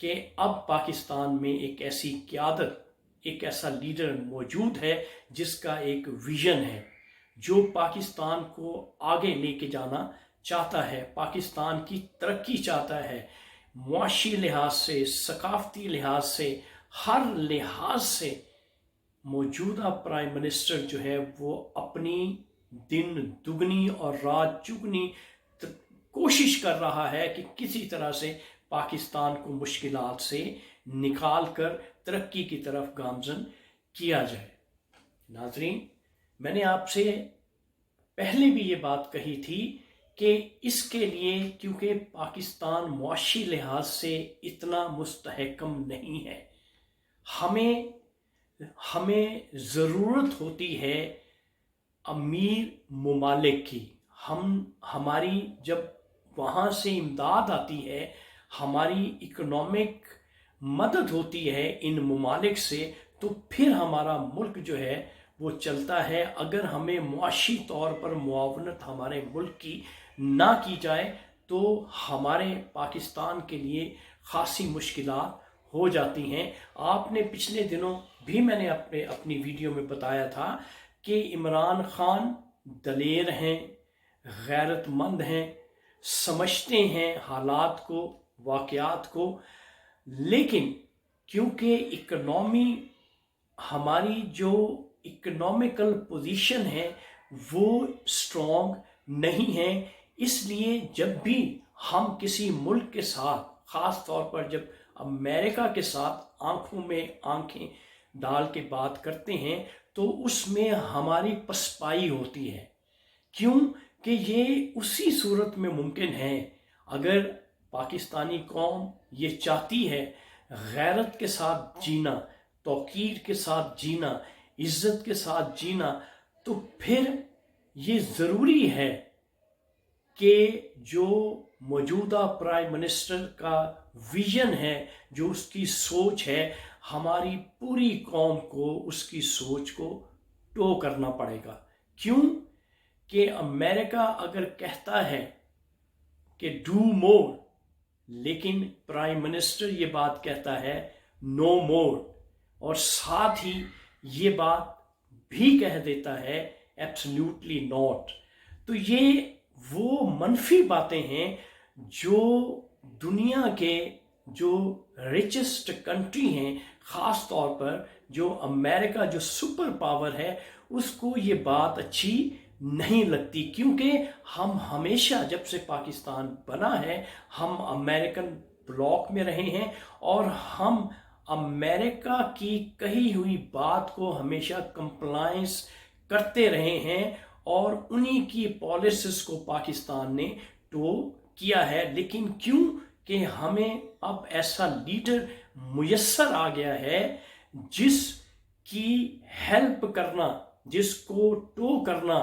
کہ اب پاکستان میں ایک ایسی قیادت، ایک ایسا لیڈر موجود ہے جس کا ایک ویژن ہے، جو پاکستان کو آگے لے کے جانا چاہتا ہے، پاکستان کی ترقی چاہتا ہے، معاشی لحاظ سے، ثقافتی لحاظ سے، ہر لحاظ سے۔ موجودہ پرائم منسٹر جو ہے وہ اپنی دن دگنی اور رات چگنی کوشش کر رہا ہے کہ کسی طرح سے پاکستان کو مشکلات سے نکال کر ترقی کی طرف گامزن کیا جائے۔ ناظرین، میں نے آپ سے پہلے بھی یہ بات کہی تھی کہ اس کے لیے کیونکہ پاکستان معاشی لحاظ سے اتنا مستحکم نہیں ہے، ہمیں ضرورت ہوتی ہے امیر ممالک کی۔ ہماری جب وہاں سے امداد آتی ہے، ہماری اکنامک مدد ہوتی ہے ان ممالک سے، تو پھر ہمارا ملک جو ہے وہ چلتا ہے۔ اگر ہمیں معاشی طور پر معاونت ہمارے ملک کی نہ کی جائے تو ہمارے پاکستان کے لیے خاصی مشکلات ہو جاتی ہیں۔ آپ نے پچھلے دنوں بھی میں نے اپنی ویڈیو میں بتایا تھا کہ عمران خان دلیر ہیں، غیرت مند ہیں، سمجھتے ہیں حالات کو، واقعات کو، لیکن کیونکہ اکنامی، ہماری جو اکنامیکل پوزیشن ہے وہ اسٹرانگ نہیں ہے، اس لیے جب بھی ہم کسی ملک کے ساتھ، خاص طور پر جب امریکہ کے ساتھ آنکھوں میں آنکھیں ڈال کے بات کرتے ہیں تو اس میں ہماری پسپائی ہوتی ہے۔ کیوں کہ یہ اسی صورت میں ممکن ہے اگر پاکستانی قوم یہ چاہتی ہے غیرت کے ساتھ جینا، توقیر کے ساتھ جینا، عزت کے ساتھ جینا، تو پھر یہ ضروری ہے کہ جو موجودہ پرائم منسٹر کا ویژن ہے، جو اس کی سوچ ہے، ہماری پوری قوم کو اس کی سوچ کو ٹو کرنا پڑے گا۔ کیوں کہ امریکہ اگر کہتا ہے کہ ڈو مور، لیکن پرائم منسٹر یہ بات کہتا ہے نو مور، اور ساتھ ہی یہ بات بھی کہہ دیتا ہے ایبسلیوٹلی ناٹ، تو یہ وہ منفی باتیں ہیں جو دنیا کے جو ریچسٹ کنٹری ہیں، خاص طور پر جو امریکہ جو سپر پاور ہے، اس کو یہ بات اچھی نہیں لگتی، کیونکہ ہم ہمیشہ جب سے پاکستان بنا ہے ہم امریکن بلاک میں رہے ہیں اور ہم امریکہ کی کہی ہوئی بات کو ہمیشہ کمپلائنس کرتے رہے ہیں اور انہی کی پالیسیز کو پاکستان نے ٹو کیا ہے۔ لیکن کیوں کہ ہمیں اب ایسا لیڈر میسر آ گیا ہے جس کی ہیلپ کرنا، جس کو ٹو کرنا،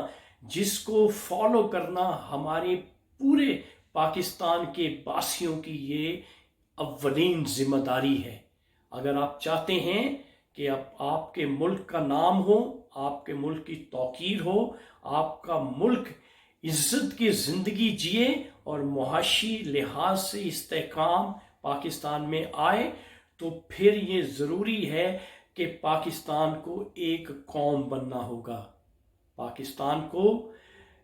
جس کو فالو کرنا ہمارے پورے پاکستان کے باسیوں کی یہ اولین ذمہ داری ہے۔ اگر آپ چاہتے ہیں کہ اب آپ کے ملک کا نام ہو، آپ کے ملک کی توقیر ہو، آپ کا ملک عزت کی زندگی جیے اور معاشی لحاظ سے استحکام پاکستان میں آئے، تو پھر یہ ضروری ہے کہ پاکستان کو ایک قوم بننا ہوگا۔ پاکستان کو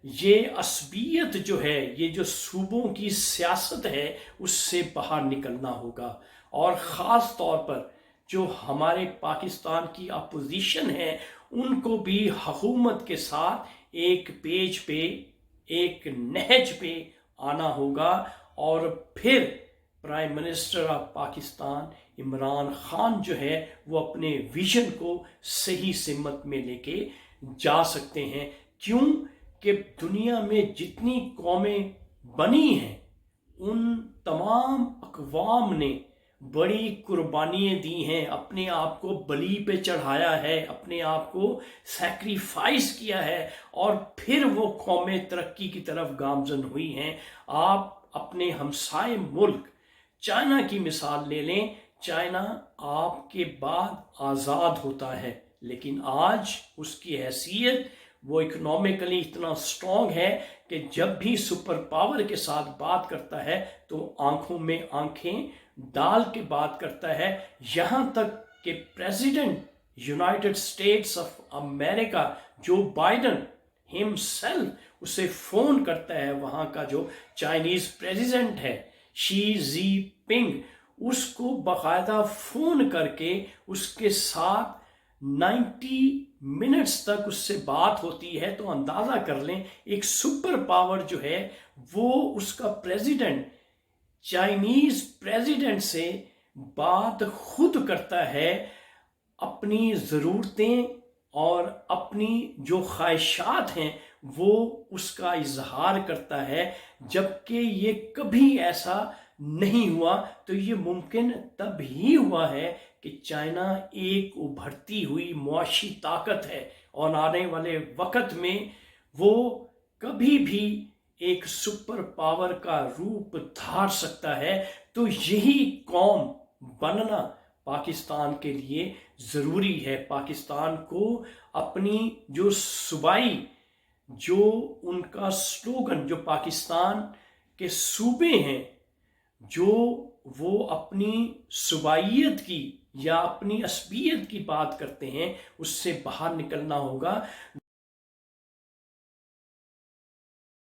یہ عصبیت جو ہے، یہ جو صوبوں کی سیاست ہے، اس سے باہر نکلنا ہوگا، اور خاص طور پر جو ہمارے پاکستان کی اپوزیشن ہے ان کو بھی حکومت کے ساتھ ایک پیج پہ، ایک نہج پہ آنا ہوگا، اور پھر prime minister of Pakistan Imran Khan جو ہے وہ اپنے ویژن کو صحیح سمت میں لے کے جا سکتے ہیں۔ کیوں کہ دنیا میں جتنی قومیں بنی ہیں ان تمام اقوام نے بڑی قربانیاں دی ہیں، اپنے آپ کو بلی پہ چڑھایا ہے، اپنے آپ کو سیکریفائس کیا ہے، اور پھر وہ قومیں ترقی کی طرف گامزن ہوئی ہیں۔ آپ اپنے ہمسائے ملک چائنا کی مثال لے لیں، چائنا آپ کے بعد آزاد ہوتا ہے، لیکن آج اس کی حیثیت وہ اکنامیکلی اتنا اسٹرانگ ہے کہ جب بھی سپر پاور کے ساتھ بات کرتا ہے تو آنکھوں میں آنکھیں ڈال کے بات کرتا ہے، یہاں تک کہ president United States of America Joe Biden himself اسے فون کرتا ہے، وہاں کا جو چائنیز پریزیڈنٹ ہے شی زی پنگ، اس کو باقاعدہ فون کر کے اس کے ساتھ 90 منٹس تک اس سے بات ہوتی ہے۔ تو اندازہ کر لیں ایک سپر پاور جو ہے وہ اس کا پریزیڈنٹ چائنیز پریزیڈنٹ سے بات خود کرتا ہے، اپنی ضرورتیں اور اپنی جو خواہشات ہیں وہ اس کا اظہار کرتا ہے، جبکہ یہ کبھی ایسا نہیں ہوا۔ تو یہ ممکن تب ہی ہوا ہے کہ چائنا ایک ابھرتی ہوئی معاشی طاقت ہے اور آنے والے وقت میں وہ کبھی بھی ایک سپر پاور کا روپ دھار سکتا ہے۔ تو یہی قوم بننا پاکستان کے لیے ضروری ہے۔ پاکستان کو اپنی جو صوبائی، جو ان کا سلوگن، جو پاکستان کے صوبے ہیں، جو وہ اپنی صوبائیت کی یا اپنی عصبیت کی بات کرتے ہیں، اس سے باہر نکلنا ہوگا۔